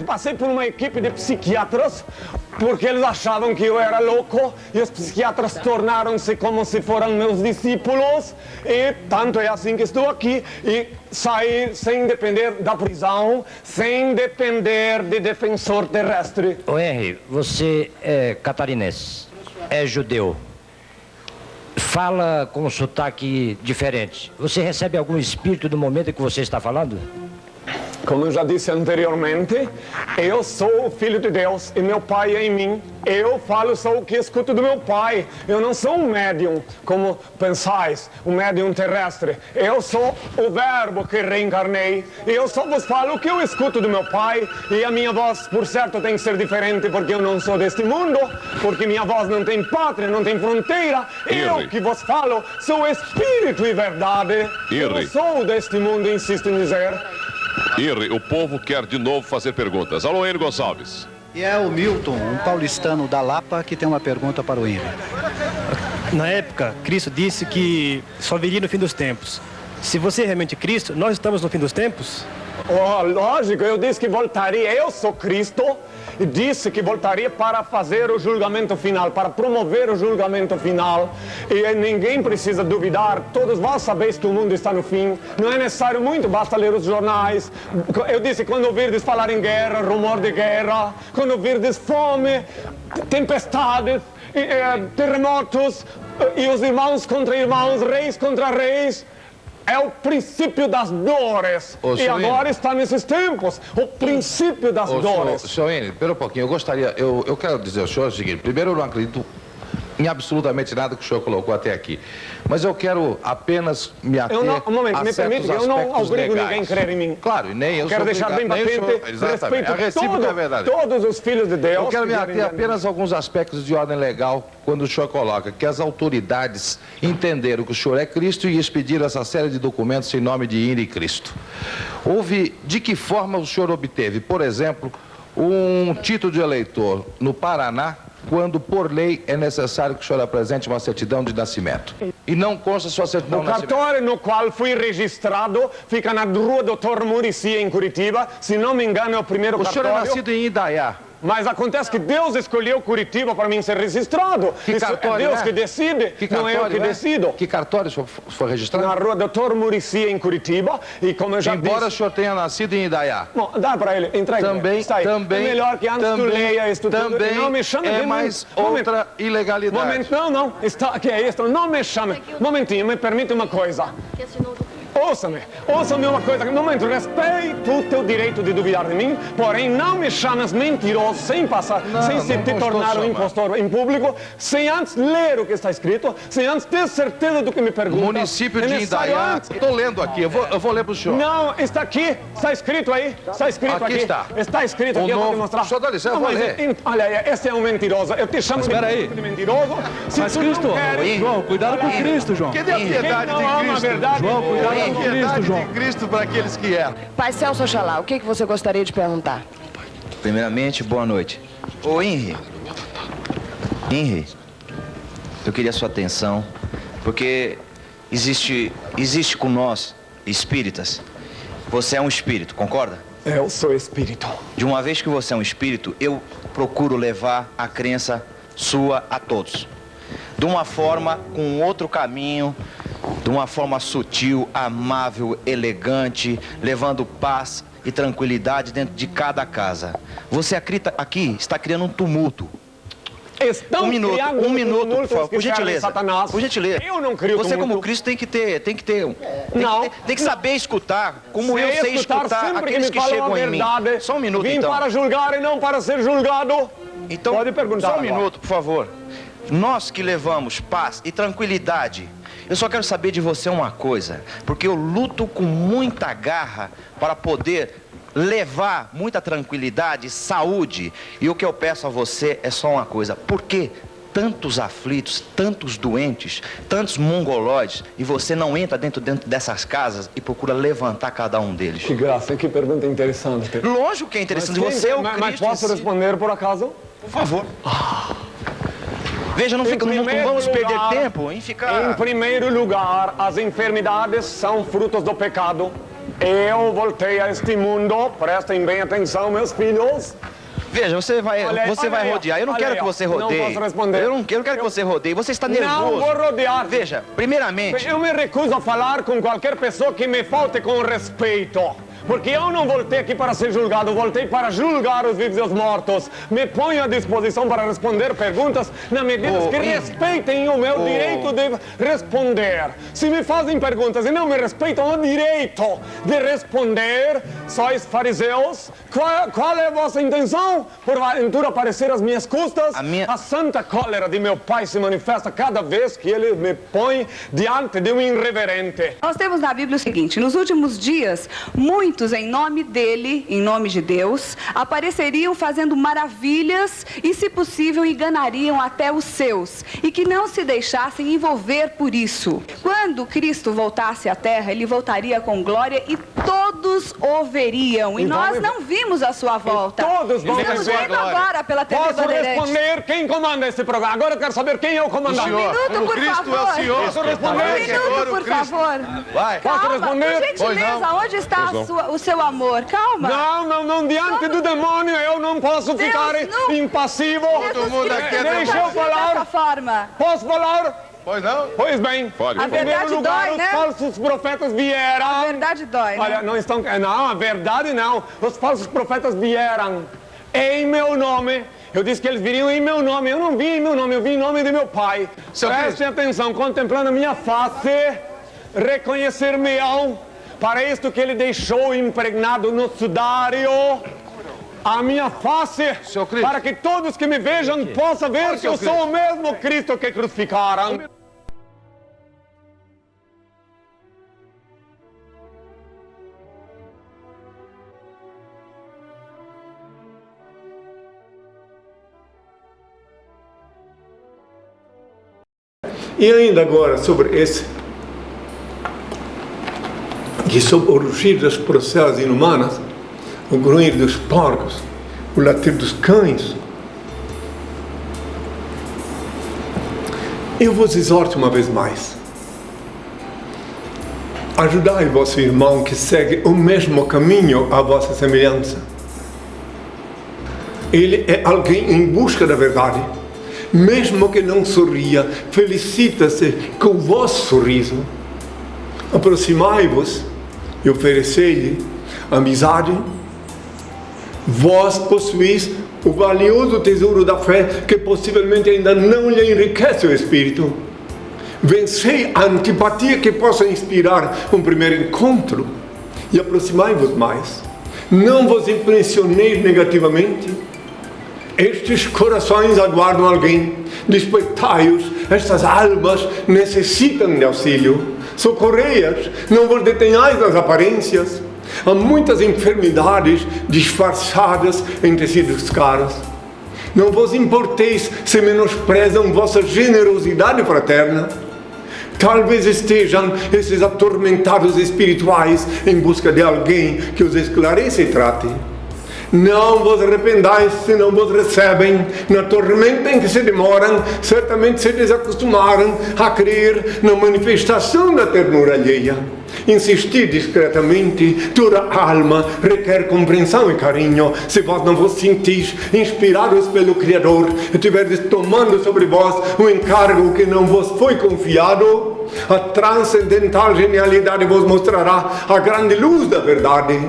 Passei por uma equipe de psiquiatras porque eles achavam que eu era louco e os psiquiatras tornaram-se como se foram meus discípulos e tanto é assim que estou aqui e sair sem depender da prisão, sem depender de defensor terrestre. Ô Henry, você é catarinense, é judeu, fala com um sotaque diferente. Você recebe algum espírito do momento em que você está falando? Como eu já disse anteriormente, eu sou o Filho de Deus e meu Pai é em mim. Eu falo só o que escuto do meu Pai. Eu não sou um médium, como pensais, um médium terrestre. Eu sou o Verbo que reencarnei. E eu só vos falo o que eu escuto do meu Pai. E a minha voz, por certo, tem que ser diferente porque eu não sou deste mundo, porque minha voz não tem pátria, não tem fronteira. Eu que vos falo sou Espírito e verdade. Eu não sou deste mundo, insisto em dizer. Henry, o povo quer de novo fazer perguntas. Alô, Henry Gonçalves. E é o Milton, um paulistano da Lapa, que tem uma pergunta para o Henry. Na época, Cristo disse que só viria no fim dos tempos. Se você é realmente Cristo, nós estamos no fim dos tempos? Oh, lógico, eu disse que voltaria, eu sou Cristo, e disse que voltaria para fazer o julgamento final, para promover o julgamento final. E ninguém precisa duvidar, todos vós sabeis que o mundo está no fim, não é necessário muito, basta ler os jornais. Eu disse, quando ouvirdes falar em guerra, rumor de guerra, quando ouvirdes fome, tempestades, terremotos, e os irmãos contra irmãos, reis contra reis, é o princípio das dores. E agora está nesses tempos, o princípio das dores. Senhor Henry, espera um pouquinho, eu quero dizer ao senhor o seguinte, primeiro eu não acredito em absolutamente nada que o senhor colocou até aqui, mas eu quero apenas me ater um momento, a me permite, eu não obrigo ninguém a crer em mim. Claro, e nem eu quero deixar bem patente, respeito todos os filhos de Deus. Eu quero me ater apenas a alguns aspectos de ordem legal, quando o senhor coloca que as autoridades entenderam que o senhor é Cristo e expediram essa série de documentos em nome de Henry Cristo. De que forma o senhor obteve, por exemplo, um título de eleitor no Paraná, quando por lei é necessário que o senhor apresente uma certidão de nascimento? E não consta sua certidão de nascimento. O cartório no qual fui registrado fica na rua Dr. Muricy, em Curitiba. Se não me engano, é o primeiro cartório. O senhor é nascido em Indaiá. Mas acontece que Deus escolheu Curitiba para mim ser registrado. Que cartório, é Deus que decide, não é eu que decido. Que cartório o senhor foi registrado? Na rua Dr. Muricy, em Curitiba. E como eu já disse... Embora o senhor tenha nascido em Indaiá. Bom, dá para ele, entrega. Também, é melhor que antes tu leia isso tudo. Também não me chame é mais outra ilegalidade. Não, que é isso? Não me chame. Momentinho, me permite uma coisa. Ouça-me uma coisa, momento, respeito o teu direito de duvidar de mim, porém não me chames mentiroso sem te tornar um impostor em público, sem antes ler o que está escrito, sem antes ter certeza do que me pergunta. Município de Indaiá, estou lendo aqui, eu vou ler para o senhor. Não, está aqui, está escrito aí, está escrito aqui. Está escrito aqui, eu vou te mostrar. Só dá licença, eu vou ler. Olha, esse é um mentiroso, eu te chamo de mentiroso. Mas Cristo, João, cuidado com Cristo, João. Cadê a piedade de Cristo? João, cuidado com Cristo, João. Cristo para aqueles que erram. Pai Celso Oxalá, o que você gostaria de perguntar? Primeiramente, boa noite. Ô, Henry, eu queria a sua atenção, porque existe com nós, espíritas, você é um espírito, concorda? Eu sou espírito. De uma vez que você é um espírito, eu procuro levar a crença sua a todos. De uma forma, com outro caminho, de uma forma sutil, amável, elegante, levando paz e tranquilidade dentro de cada casa. Você aqui está criando um tumulto. Um minuto, por favor, por gentileza. Por gentileza. Eu não crio Você tumulto. como Cristo tem que saber escutar, como eu sei escutar aqueles que chegam em mim. Só um minuto, Vim então. para julgar e não para ser julgado. Então, pode perguntar. Só um minuto, por favor. Nós que levamos paz e tranquilidade, eu só quero saber de você uma coisa, porque eu luto com muita garra para poder levar muita tranquilidade, saúde, e o que eu peço a você é só uma coisa: por que tantos aflitos, tantos doentes, tantos mongoloides, e você não entra dentro dessas casas e procura levantar cada um deles? Que graça, que pergunta interessante. Lógico que é interessante, você é o Cristo. Mas posso responder por acaso? Por favor. Veja, não vamos perder tempo em ficar... Em primeiro lugar, as enfermidades são frutos do pecado. Eu voltei a este mundo, prestem bem atenção, meus filhos. Veja, você vai aí, rodear. Eu não olha quero aí, que você não rodeie. posso responder. Eu não quero que você rodeie. Você está nervoso. Não vou rodear. Veja, primeiramente... Eu me recuso a falar com qualquer pessoa que me falte com respeito. Porque eu não voltei aqui para ser julgado, voltei para julgar os vivos e os mortos. Me ponho à disposição para responder perguntas na medida que respeitem o meu direito de responder. Se me fazem perguntas e não me respeitam o direito de responder, sois fariseus, qual é a vossa intenção? Porventura aparecer às minhas custas? A santa cólera de meu pai se manifesta cada vez que ele me põe diante de um irreverente. Nós temos na Bíblia o seguinte: nos últimos dias, muitos em nome dele, em nome de Deus, apareceriam fazendo maravilhas e, se possível, enganariam até os seus, e que não se deixassem envolver por isso. Quando Cristo voltasse à terra, ele voltaria com glória e todos o veriam. E nós não vimos a sua volta. Todos vão Estamos ver vendo agora pela TV Posso Bandeirantes. responder quem comanda esse programa? Agora eu quero saber quem é o comandante. Um minuto, por favor. Posso responder? Um minuto, por favor. Vai. Posso Calma, responder? por gentileza, onde está o seu amor? Calma. Não, diante do demônio eu não posso ficar impassivo. Deixa eu falar. Dessa forma. Posso falar? Pois não? Pois bem. Pode. A Em primeiro verdade lugar, dói, né? os falsos profetas vieram. A verdade dói, Olha, né? não estão... Não, a verdade não. Os falsos profetas vieram em meu nome. Eu disse que eles viriam em meu nome. Eu não vim em meu nome, eu vim em nome de meu pai. Prestem atenção, contemplando a minha face, reconhecer-me-ão para isto que ele deixou impregnado no sudário. A minha face, para que todos que me vejam possam ver que eu sou o mesmo Cristo que crucificaram. E ainda agora sobre esse, que sob o rugir das procelas inumanas, o grunhir dos porcos, o latir dos cães, eu vos exorto uma vez mais: ajudai vosso irmão que segue o mesmo caminho à vossa semelhança. Ele é alguém em busca da verdade. Mesmo que não sorria, felicita-se com o vosso sorriso. Aproximai-vos e oferecei-lhe amizade. Vós possuís o valioso tesouro da fé que possivelmente ainda não lhe enriquece o espírito. Vencei a antipatia que possa inspirar um primeiro encontro e aproximai-vos mais. Não vos impressioneis negativamente. Estes corações aguardam alguém. Despeitai-os, estas almas necessitam de auxílio. Socorrei-as, não vos detenhais nas aparências. Há muitas enfermidades disfarçadas em tecidos caros. Não vos importeis se menosprezam vossa generosidade fraterna. Talvez estejam esses atormentados espirituais em busca de alguém que os esclareça e trate. Não vos arrependais se não vos recebem. Na tormenta em que se demoram, certamente se desacostumaram a crer na manifestação da ternura alheia. Insistir discretamente, toda alma requer compreensão e carinho. Se vós não vos sentis inspirados pelo Criador e tiverdes tomando sobre vós um encargo que não vos foi confiado, a transcendental genialidade vos mostrará a grande luz da verdade.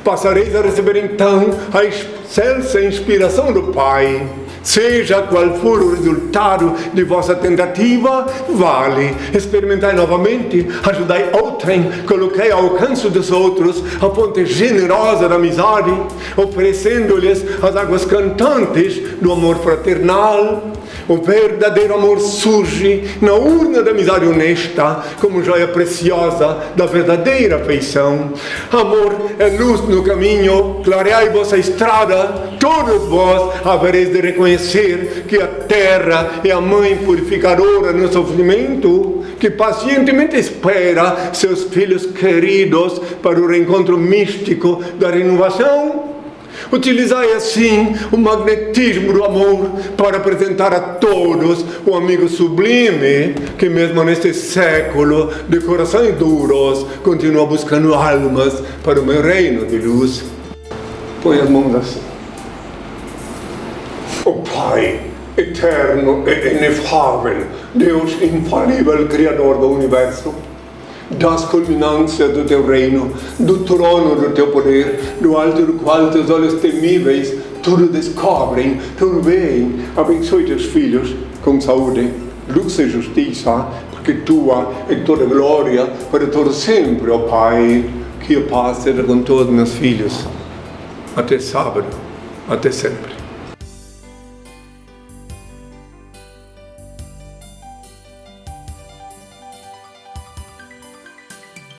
Passareis a receber então a excelsa inspiração do Pai. Seja qual for o resultado de vossa tentativa, vale. Experimentai novamente, ajudai outrem, coloquei ao alcance dos outros a fonte generosa da amizade, oferecendo-lhes as águas cantantes do amor fraternal. O verdadeiro amor surge na urna da amizade honesta, como joia preciosa da verdadeira afeição. Amor é luz no caminho, clareai vossa estrada. Todos vós havereis de reconhecer que a terra é a mãe purificadora no sofrimento, que pacientemente espera seus filhos queridos para o reencontro místico da renovação. Utilizai assim o magnetismo do amor para apresentar a todos o amigo sublime que mesmo neste século de corações duros continua buscando almas para o meu reino de luz. Põe as mãos assim. O Pai eterno e inefável, Deus infalível, Criador do Universo, das culminâncias do teu reino, do trono do teu poder, do alto do qual teus olhos temíveis tudo descobrem, tudo veem. Abençoe teus filhos com saúde, luz e justiça, porque tua é toda glória para todo sempre, ó Pai. Que a paz seja com todos meus filhos. Até sábado, até sempre.